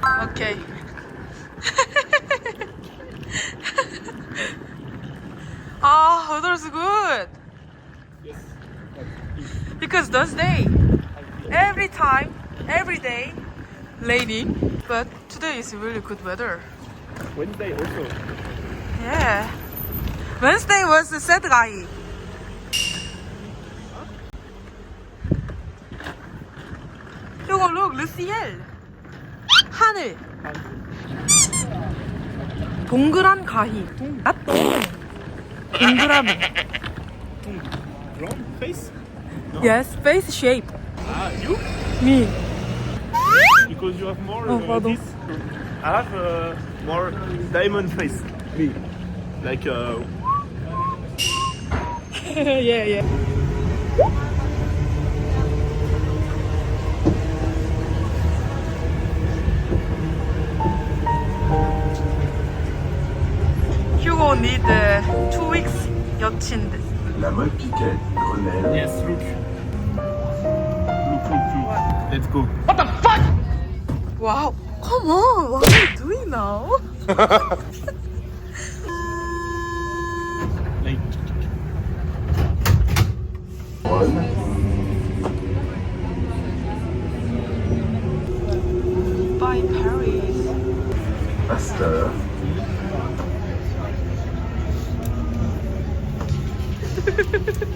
Okay. Ah, that's good. Yes. Because those day, every time, every day, raining. But today is really good weather. Wednesday also. Yeah. Wednesday was a sad guy. 이거 look, le ciel. 하늘. 동그란 가희. 동그라미. Round face? Yes, face shape. Ah, you? Me. Because you have more Oh, pardon. this. I have more diamond face. Me. Like yeah, yeah. Hugo need 2 weeks 여친. La mode Piquet, Grenelle. yes, look. Look. Let's go. Wow, come on, what are you doing now? Like By Paris. Pasteur.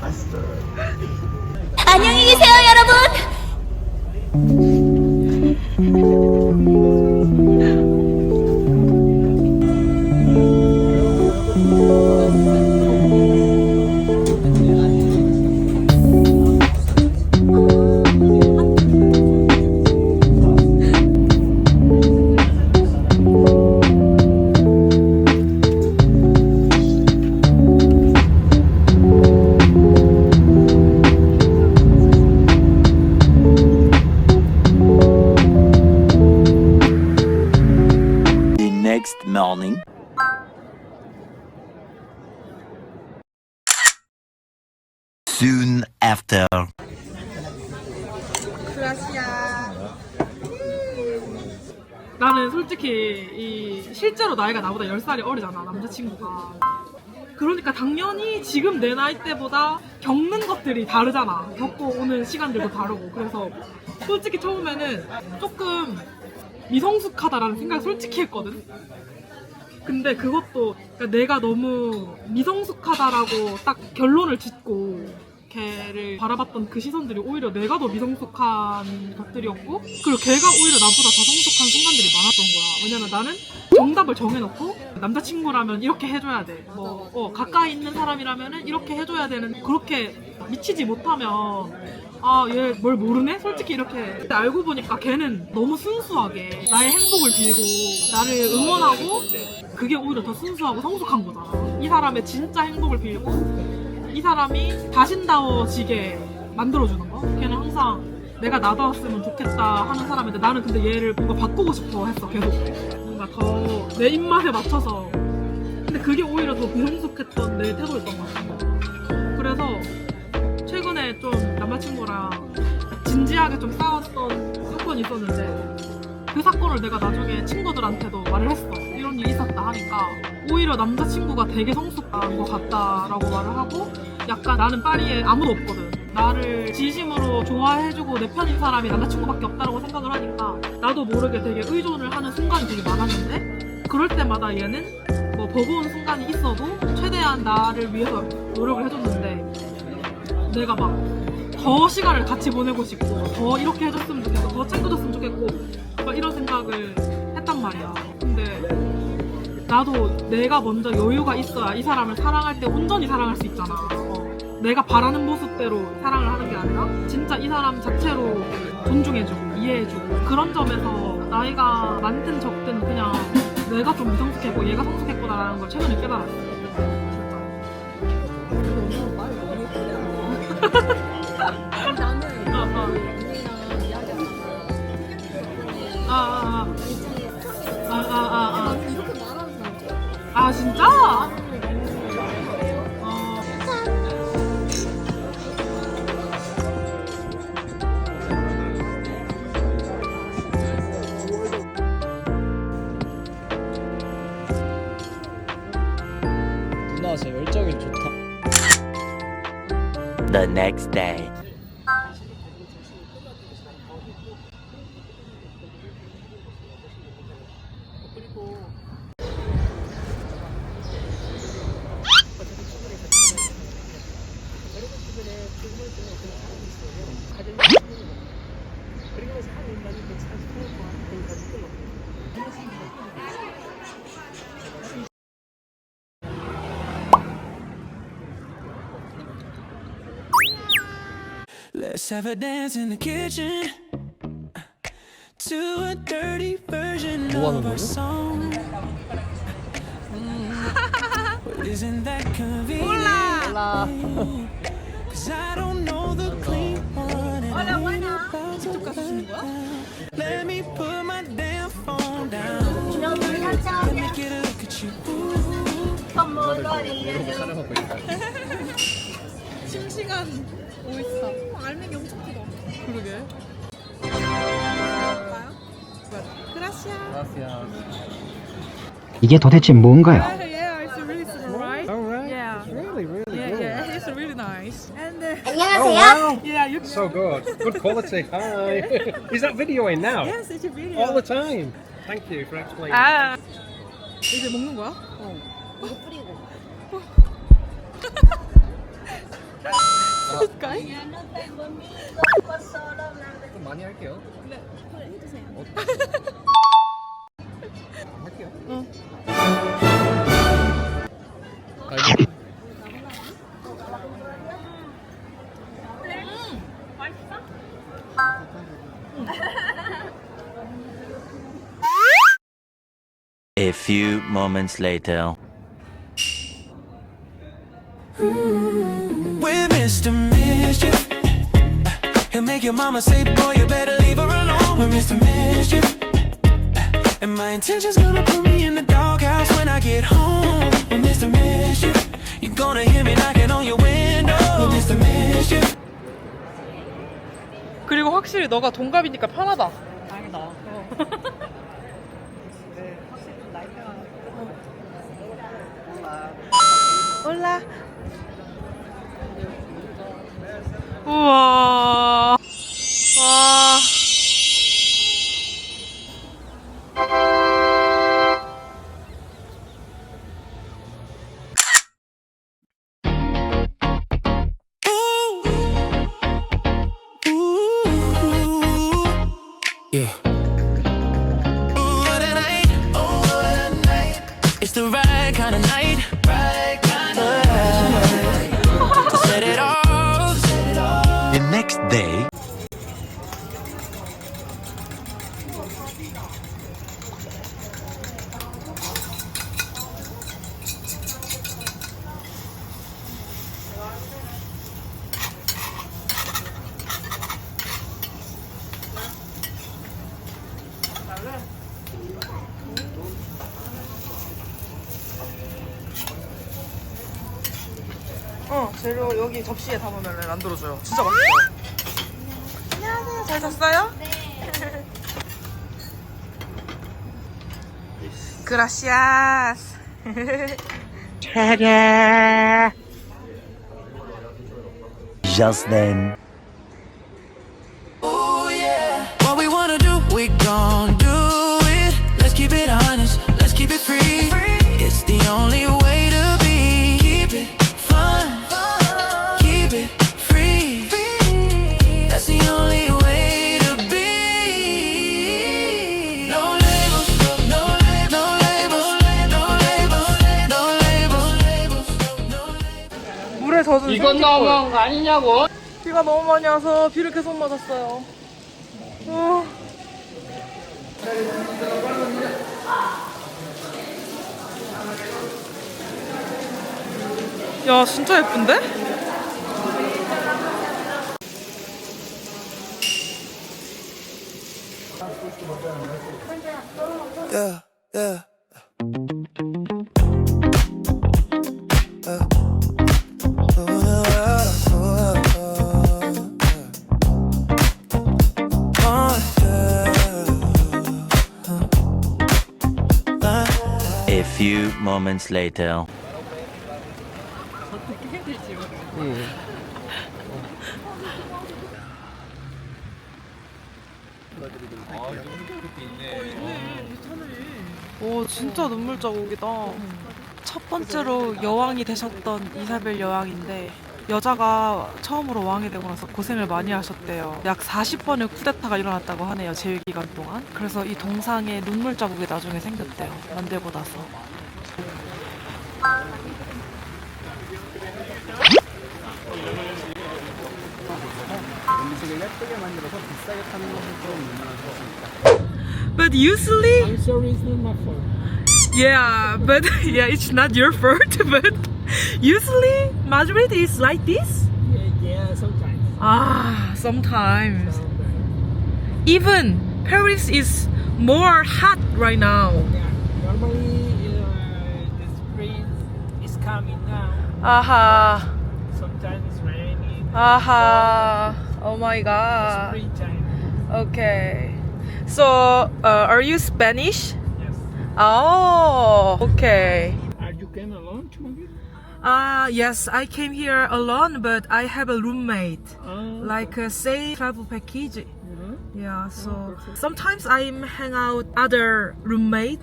Pasteur. 안녕히 계세요, 여러분. The next morning. Soon after. 나는 솔직히 실제로 나이가 나보다 10살이 어리잖아, 남자친구가. 그러니까 당연히 지금 내 나이 때보다 겪는 것들이 다르잖아. 겪고 오는 시간들도 다르고. 그래서 솔직히 처음에는 조금 미성숙하다라는 생각을 솔직히 했거든. 근데 그것도 그러니까 내가 너무 미성숙하다라고 딱 결론을 짓고 걔를 바라봤던 그 시선들이 오히려 내가 더 미성숙한 것들이었고, 그리고 걔가 오히려 나보다 더 성숙한 순간들이 많았던 거야. 왜냐면 나는 정답을 정해놓고 남자친구라면 이렇게 해줘야 돼, 가까이 있는 사람이라면 이렇게 해줘야 되는, 그렇게 미치지 못하면 아, 얘 뭘 모르네? 솔직히 이렇게. 근데 알고 보니까 걔는 너무 순수하게 나의 행복을 빌고 나를 응원하고, 그게 오히려 더 순수하고 성숙한 거잖아. 이 사람의 진짜 행복을 빌고 이 사람이 자신다워지게 만들어주는 거. 걔는 항상 내가 나다웠으면 좋겠다 하는 사람인데, 나는 근데 얘를 뭔가 바꾸고 싶어 했어. 계속 뭔가 더 내 입맛에 맞춰서. 근데 그게 오히려 더 비성숙했던 내 태도였던 것 같아. 그래서 최근에 좀 남자친구랑 진지하게 좀 싸웠던 사건이 있었는데, 그 사건을 내가 나중에 친구들한테도 말을 했어. 이런 일이 있었다 하니까 오히려 남자친구가 되게 성숙한 것 같다라고 말을 하고, 약간 나는 파리에 아무도 없거든. 나를 진심으로 좋아해주고 내 편인 사람이 남자친구밖에 없다고 생각을 하니까 나도 모르게 되게 의존을 하는 순간이 되게 많았는데, 그럴 때마다 얘는 뭐 버거운 순간이 있어도 최대한 나를 위해서 노력을 해줬는데, 내가 막 더 시간을 같이 보내고 싶고 더 이렇게 해줬으면 좋겠고 더 챙겨줬으면 좋겠고 막 이런 생각을 했단 말이야. 근데 나도 내가 먼저 여유가 있어야 이 사람을 사랑할 때 온전히 사랑할 수 있잖아. 내가 바라는 모습대로 사랑을 하는 게 아니라 진짜 이 사람 자체로 존중해주고 이해해주고, 그런 점에서 나이가 많든 적든 그냥 내가 좀 미성숙했고 얘가 성숙했구나라는 걸 최근에 깨달았어. 나는 언니랑 이야기하다가 나는 이렇게 말하는 사람 처음 아 진짜? 진짜 열정이 좋다. The next day. Let's have a dance in the kitchen to a dirty version of our song. Well, isn't that convenient? Cause I don't know the clean one and I ain't about to cut down. Let me put my damn phone down. Let me get a look at you. 촬영하고 있다. 심시간 오이스타. 알맹이 엄청 크다. 그러게. 그라시아. 이게 도대체 뭔가요? Yeah, it's really super, right? All right. Yeah. Really, really Yeah, good. yeah, it's really nice. And Oh wow. yeah, you So good. Good quality. Hi. Is that videoing now? Yes, it's a video. All the time. Thank you for explaining. 아, 이제 먹는 거야? 이거 뿌리고. 가이? 좀 많이 할게요. 그래, 해주세요. 할게요. 응. A few moments later. With Mr. Mischief, he'll make your mama say, boy, you better leave her alone. With Mr. Mischief, and my intention's gonna put me in the doghouse when I get home. With Mr. Mischief, you're gonna hear me knocking on your window. With Mr. Mischief. 그리고 확실히 너가 동갑이니까 편하다. 다행이다. 올라. 우와. 와. Yeah. Ooh, what a night. Oh, what a night. It's the right kind of night. Right kind of night. Set it off. The next day. 재료 여기 접시에 담으면 만들어줘요. 진짜 맛있어요. 안녕하세요. 잘 잤어요? 네. 그라시아스. Just then. Oh yeah. What we wanna do, we gon' do it. Let's keep it honest, let's keep it free. It's the only way to be. Keep it fun, keep it free. That's the only way to be. No labels, no labels, no labels, no labels, no labels. 물에 젖은 이건 생쥐골. 너무한 거 아니냐고? 비가 너무 많이 와서 비를 계속 맞았어요. 야, 진짜 예쁜데? Yeah, yeah. A few moments later. 될지 모르겠어. 오 진짜 눈물 자국이다. 첫 번째로 여왕이 되셨던 이사벨 여왕인데 여자가 처음으로 왕이 되고 나서 고생을 많이 하셨대요. 약 40번의 쿠데타가 일어났다고 하네요. 재위 기간 동안. 그래서 이 동상에 눈물 자국이 나중에 생겼대요. 만들고 나서. 음식을 예쁘게 만들어서 비싸게 파는 것은 좀 유명한 것입니다. But usually, I'm sorry, it's not my fault. yeah, but yeah, it's not your fault. But usually, Madrid is like this. Yeah, sometimes. Ah, sometimes. Even Paris is more hot right now. Yeah, normally the spring is coming now. Aha, Sometimes it's raining. aha. Oh my god. Springtime. Okay. So, are you Spanish? Yes. Oh, okay. Are you came alone to Madrid? Yes, I came here alone, but I have a roommate. Oh. Like say travel package. Mm-hmm. Yeah, so sometimes I hang out other roommate,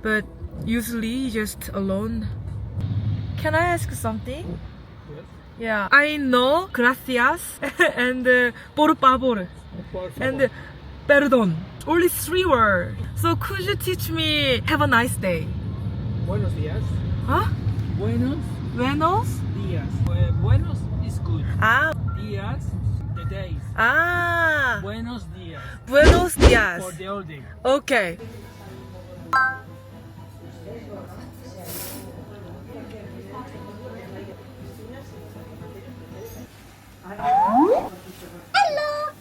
but usually just alone. Can I ask something? Yes. Yeah, I know gracias and por favor Por favor. and perdón. Only 3 words. So could you teach me have a nice day? Buenos días. Huh? Buenos Buenos? días. Buenos is good. Ah, Días, the days. ah. Buenos días. Buenos días. For the all day. Okay.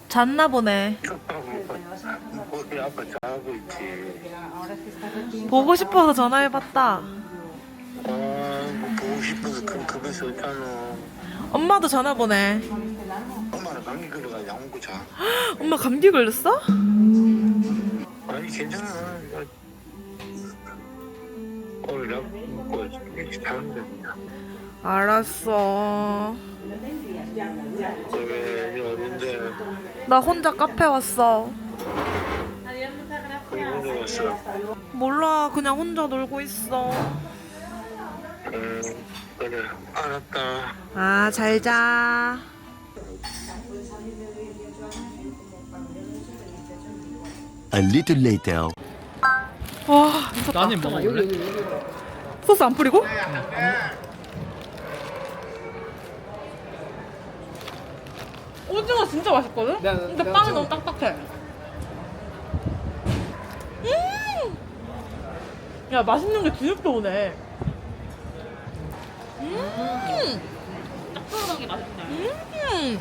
잤나 보네. 우리 아빠 자고 있지. 보고 싶어서 전화해봤다. 보고 싶어서 급해서 있잖아. 엄마도 전화 보내. 엄마는 감기 걸려가 약 먹고 자. 엄마 감기 걸렸어? 아니 괜찮아. 오늘 약 먹고 일찍 자면 됩니다. 알았어. 왜 어딘데? 나 혼자 카페 왔어. 거기 혼자 왔어. 몰라, 그냥 혼자 놀고 있어. 그래 알았다. 아, 잘 자. A little later. 와, 미쳤다. 나는 먹어볼래? 소스 안 뿌리고? 오징어 진짜 맛있거든? 근데 빵이 너무 딱딱해. 야, 맛있는 게 뒤늦게 오네. 짭조름한 게 맛있네.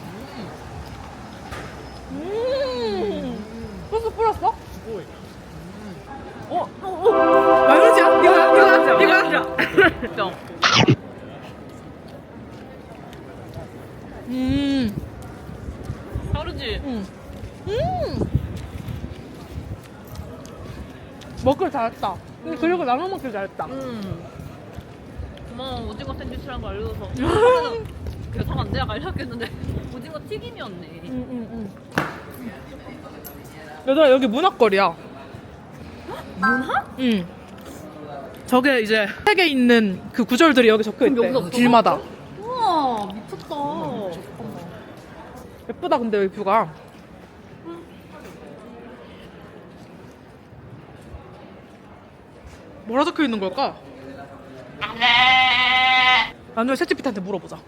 소스 뿌렸어? 마요네즈야? 이거야? 다르지? 먹길 잘했다. 근데 그리고 라면 먹길 잘했다. 고마워, 오징어 샌드위치라는 거 알려줘서. 계산 안 돼? 약간 이렇겠는데 오징어 튀김이었네. 얘들아, 여기 문학거리야. 문학? 응. 저게 이제 책에 있는 그 구절들이 여기 적혀있대. 여기서 없어? 길마다. 우와, 미쳤다. 예쁘다, 근데 여기 뷰가. 뭐라 적혀있는 걸까? 나중에 채찌피트한테 물어보자.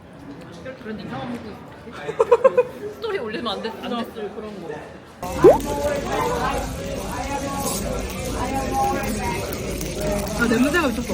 그런 이상한 먹고 스토리 올리면 안 됐을 그런 거. 아, 냄새가 미쳤어.